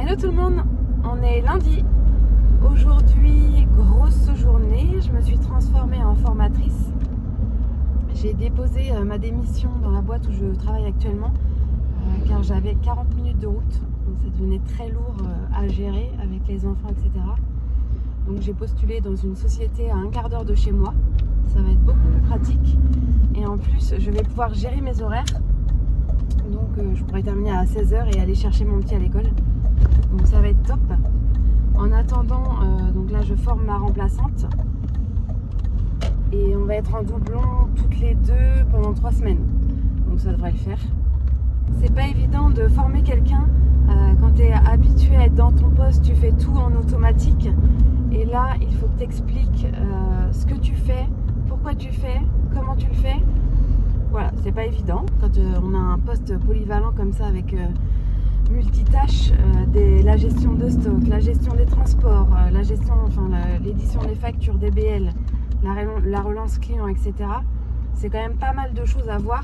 Hello tout le monde, on est lundi. Aujourd'hui, grosse journée, je me suis transformée en formatrice. J'ai déposé ma démission dans la boîte où je travaille actuellement car j'avais 40 minutes de route, donc ça devenait très lourd à gérer avec les enfants, etc. Donc j'ai postulé dans une société à un quart d'heure de chez moi, ça va être beaucoup plus pratique et en plus je vais pouvoir gérer mes horaires. Donc je pourrais terminer à 16h et aller chercher mon petit à l'école. Donc ça va être top. En attendant, donc là je forme ma remplaçante. Et on va être en doublon toutes les deux pendant 3 semaines. Donc ça devrait le faire. C'est pas évident de former quelqu'un quand tu es habitué à être dans ton poste, tu fais tout en automatique. Et là, il faut que tu expliques ce que tu fais, pourquoi tu fais, comment tu le fais. Voilà, c'est pas évident. Quand on a un poste polyvalent comme ça avec multitâches, la gestion de stock, la gestion des transports, la gestion, l'édition des factures, DBL, la relance client, etc. C'est quand même pas mal de choses à voir,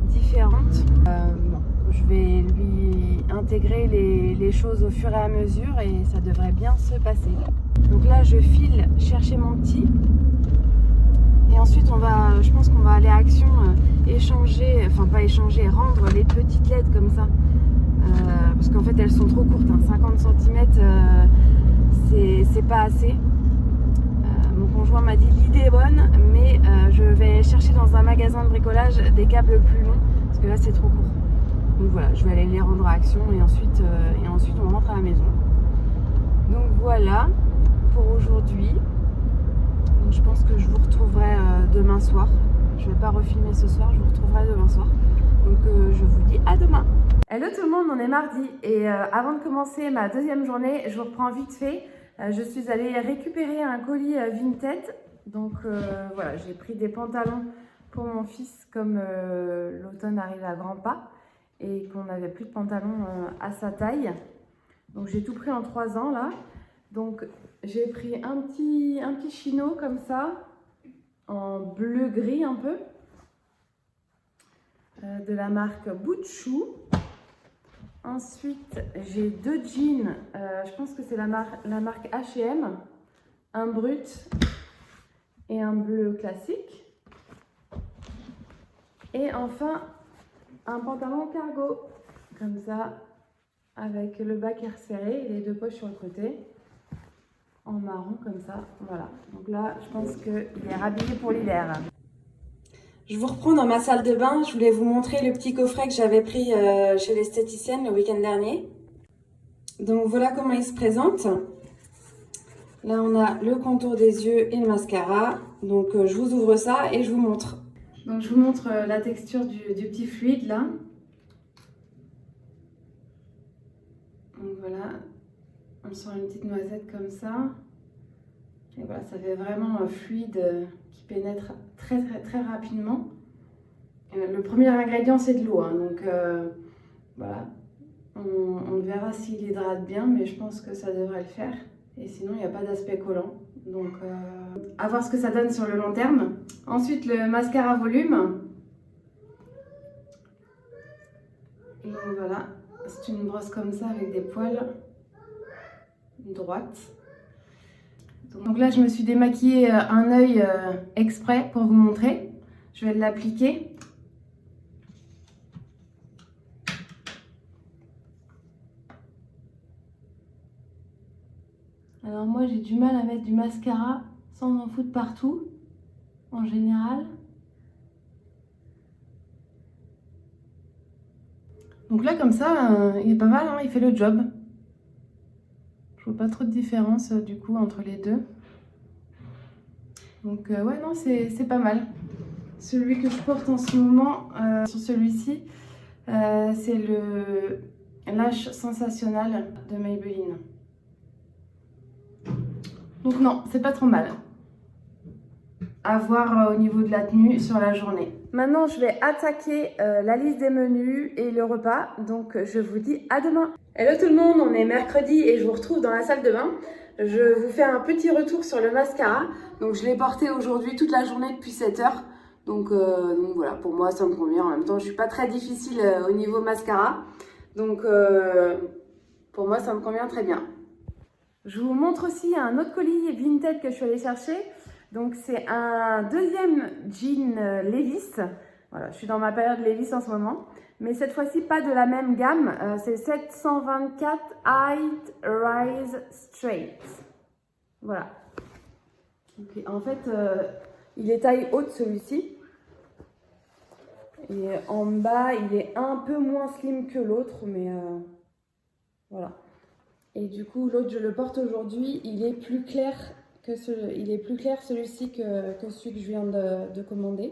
différentes. Je vais lui intégrer les choses au fur et à mesure et ça devrait bien se passer. Donc là, je file chercher mon petit. Et ensuite, je pense qu'on va aller à Action, rendre les petites lettres comme ça. Parce qu'en fait, elles sont trop courtes. 50 cm, c'est pas assez. Mon conjoint m'a dit l'idée est bonne, mais je vais chercher dans un magasin de bricolage des câbles plus longs, parce que là, c'est trop court. Donc voilà, je vais aller les rendre à Action et ensuite on rentre à la maison. Donc voilà pour aujourd'hui. Je pense que je vous retrouverai demain soir. Je ne vais pas refilmer ce soir, je vous retrouverai demain soir. Donc je vous dis à demain. Hello tout le monde, on est mardi et avant de commencer ma deuxième journée, je vous reprends vite fait. Je suis allée récupérer un colis Vinted. Donc voilà, j'ai pris des pantalons pour mon fils comme l'automne arrive à grands pas et qu'on n'avait plus de pantalons à sa taille. Donc j'ai tout pris en 3 ans là. Donc j'ai pris un petit chino comme ça, en bleu-gris un peu, de la marque Butchou. Ensuite j'ai 2 jeans, je pense que c'est la marque H&M, un brut et un bleu classique. Et enfin un pantalon cargo, comme ça, avec le bas qui est resserré et les 2 poches sur le côté. En marron comme ça, voilà. Donc là, je pense qu'il est rhabillé pour l'hiver. Je vous reprends dans ma salle de bain. Je voulais vous montrer le petit coffret que j'avais pris chez l'esthéticienne le week-end dernier. Donc voilà comment il se présente. Là, on a le contour des yeux et le mascara. Donc je vous ouvre ça et je vous montre. Donc je vous montre la texture du petit fluide là. Donc voilà. On sort une petite noisette comme ça. Et voilà, ça fait vraiment un fluide qui pénètre très très très rapidement. Le premier ingrédient c'est de l'eau, donc voilà. On verra s'il hydrate bien, mais je pense que ça devrait le faire. Et sinon, il n'y a pas d'aspect collant. Donc à voir ce que ça donne sur le long terme. Ensuite, le mascara volume. Et donc voilà, c'est une brosse comme ça avec des poils. Droite. Donc là, je me suis démaquillée un œil exprès pour vous montrer. Je vais l'appliquer. Alors moi, j'ai du mal à mettre du mascara sans en foutre partout, en général. Donc là, comme ça, il est pas mal, il fait le job. Je vois pas trop de différence du coup entre les deux. Donc ouais, non, c'est pas mal. Celui que je porte en ce moment, sur celui-ci, c'est le Lash Sensationnel de Maybelline. Donc non, c'est pas trop mal. À voir au niveau de la tenue sur la journée. Maintenant, je vais attaquer la liste des menus et le repas. Donc je vous dis à demain. Hello tout le monde, on est mercredi et je vous retrouve dans la salle de bain. Je vous fais un petit retour sur le mascara. Donc je l'ai porté aujourd'hui toute la journée depuis 7 heures. Donc voilà, pour moi ça me convient. En même temps, je suis pas très difficile au niveau mascara. Donc Pour moi, ça me convient très bien. Je vous montre aussi un autre colis Vinted que je suis allée chercher. Donc c'est un deuxième jean Levi's. Voilà, je suis dans ma période Levi's en ce moment. Mais cette fois-ci, pas de la même gamme. C'est 724 Height Rise Straight. Voilà. Okay. En fait, il est taille haute celui-ci. Et en bas, il est un peu moins slim que l'autre. Mais voilà. Et du coup, l'autre, je le porte aujourd'hui. Il est plus clair que celui-ci que celui que je viens de commander.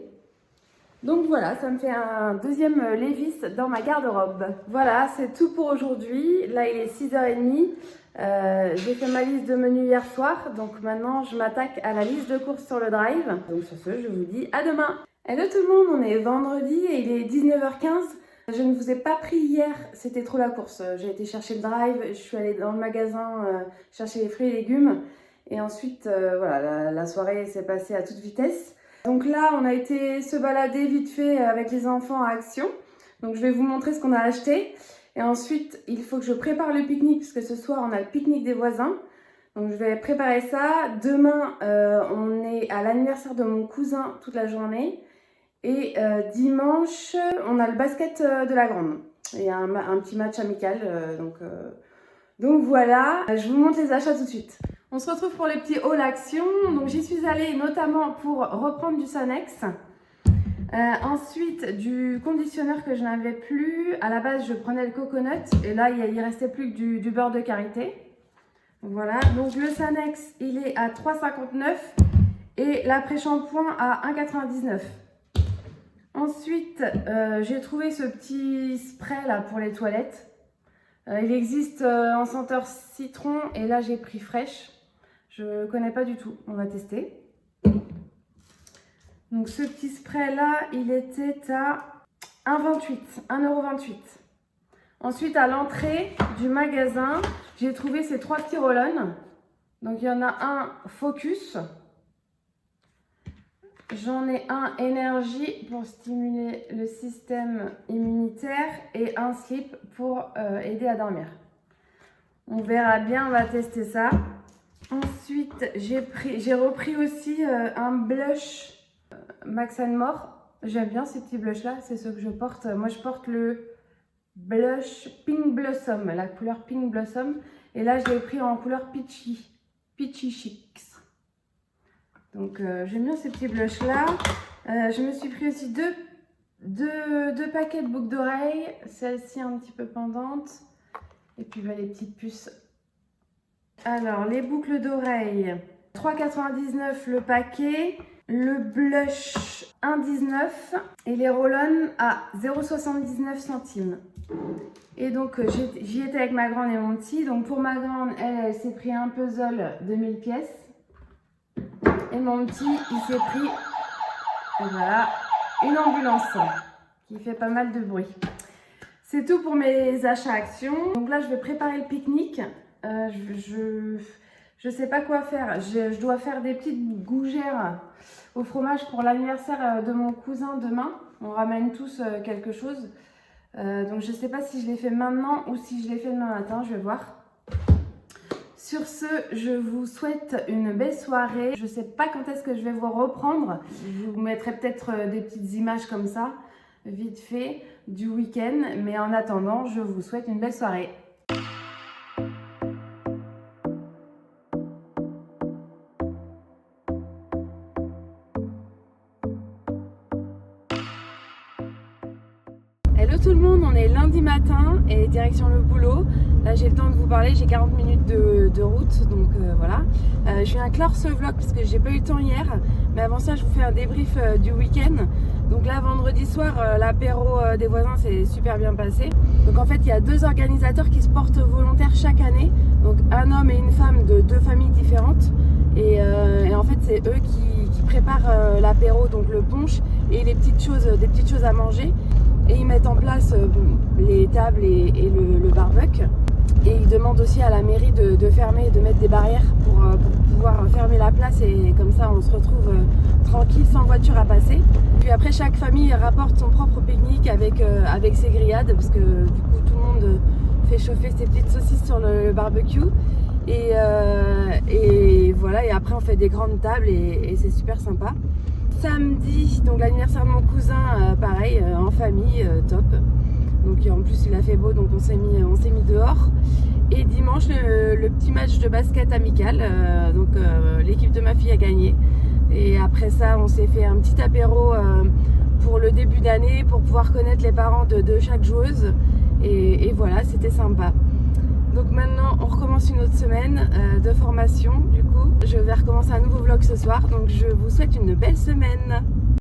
Donc voilà, ça me fait un deuxième Levi's dans ma garde-robe. Voilà, c'est tout pour aujourd'hui. Là, il est 6h30. J'ai fait ma liste de menus hier soir. Donc maintenant, je m'attaque à la liste de courses sur le drive. Donc sur ce, je vous dis à demain. Hello tout le monde, on est vendredi et il est 19h15. Je ne vous ai pas pris hier, c'était trop la course. J'ai été chercher le drive, je suis allée dans le magasin chercher les fruits et légumes. Et ensuite, voilà, la soirée s'est passée à toute vitesse. Donc là, on a été se balader vite fait avec les enfants à Action. Donc je vais vous montrer ce qu'on a acheté. Et ensuite, il faut que je prépare le pique-nique, puisque ce soir, on a le pique-nique des voisins. Donc je vais préparer ça. Demain, on est à l'anniversaire de mon cousin toute la journée. Et dimanche, on a le basket de la grande. Il y a un petit match amical. Donc voilà, je vous montre les achats tout de suite. On se retrouve pour les petits hauls Action. Donc j'y suis allée notamment pour reprendre du Sanex. Ensuite, du conditionneur que je n'avais plus. À la base, je prenais le coconut. Et là, il restait plus que du beurre de karité. Voilà, donc le Sanex, il est à 3,59 et l'après-shampoing à 1,99. Ensuite, j'ai trouvé ce petit spray là pour les toilettes. Il existe en senteur citron et là j'ai pris fraîche. Je ne connais pas du tout, on va tester. Donc ce petit spray là, il était à 1,28 €. Ensuite, à l'entrée du magasin, j'ai trouvé ces 3 petits roll-on. Donc il y en a un Focus. J'en ai un énergie pour stimuler le système immunitaire et un slip pour aider à dormir. On verra bien, on va tester ça. Ensuite, j'ai repris aussi un blush Max & More. J'aime bien ces petits blushs là, c'est ceux que je porte. Moi je porte le blush Pink Blossom, la couleur Pink Blossom. Et là je l'ai pris en couleur Peachy Chicks. Donc j'aime bien ces petits blushs là. Je me suis pris aussi deux paquets de boucles d'oreilles. Celle-ci un petit peu pendante. Et puis bah, les petites puces. Alors les boucles d'oreilles, 3,99 le paquet. Le blush 1,19 et les roll-on à 0,79 centimes. Et donc j'y étais avec ma grande et mon petit. Donc pour ma grande, elle s'est pris un puzzle de 1000 pièces. Et mon petit, il s'est pris, voilà, une ambulance qui fait pas mal de bruit. C'est tout pour mes achats Action. Donc là, je vais préparer le pique-nique. Je sais pas quoi faire. Je dois faire des petites gougères au fromage pour l'anniversaire de mon cousin demain. On ramène tous quelque chose. Donc je sais pas si je l'ai fait maintenant ou si je l'ai fait demain matin. Je vais voir. Sur ce, je vous souhaite une belle soirée. Je sais pas quand est-ce que je vais vous reprendre. Je vous mettrai peut-être des petites images comme ça, vite fait, du week-end. Mais en attendant, je vous souhaite une belle soirée. Hello tout le monde, on est lundi matin et direction le boulot. Là j'ai le temps de vous parler, j'ai 40 minutes de route, donc voilà. Je viens clore ce vlog parce que j'ai pas eu le temps hier, mais avant ça je vous fais un débrief du week-end. Donc là vendredi soir, l'apéro des voisins s'est super bien passé. Donc en fait il y a 2 organisateurs qui se portent volontaires chaque année, donc un homme et une femme de 2 familles différentes. Et en fait c'est eux qui préparent l'apéro, donc le punch et des petites choses à manger. Et ils mettent en place les tables et le barbecue. Et ils demandent aussi à la mairie de fermer, de mettre des barrières pour pouvoir fermer la place. Et comme ça, on se retrouve tranquille, sans voiture à passer. Puis après, chaque famille rapporte son propre pique-nique avec ses grillades. Parce que du coup, tout le monde fait chauffer ses petites saucisses sur le barbecue. Et voilà, et après on fait des grandes tables et c'est super sympa. Samedi, donc l'anniversaire de mon cousin, pareil, en famille, top. Donc en plus il a fait beau, donc on s'est mis dehors. Et dimanche, le petit match de basket amical, donc l'équipe de ma fille a gagné. Et après ça, on s'est fait un petit apéro pour le début d'année, pour pouvoir connaître les parents de chaque joueuse. Et voilà, c'était sympa. Donc maintenant, on recommence une autre semaine de formation. Du coup, je vais recommencer un nouveau vlog ce soir. Donc je vous souhaite une belle semaine.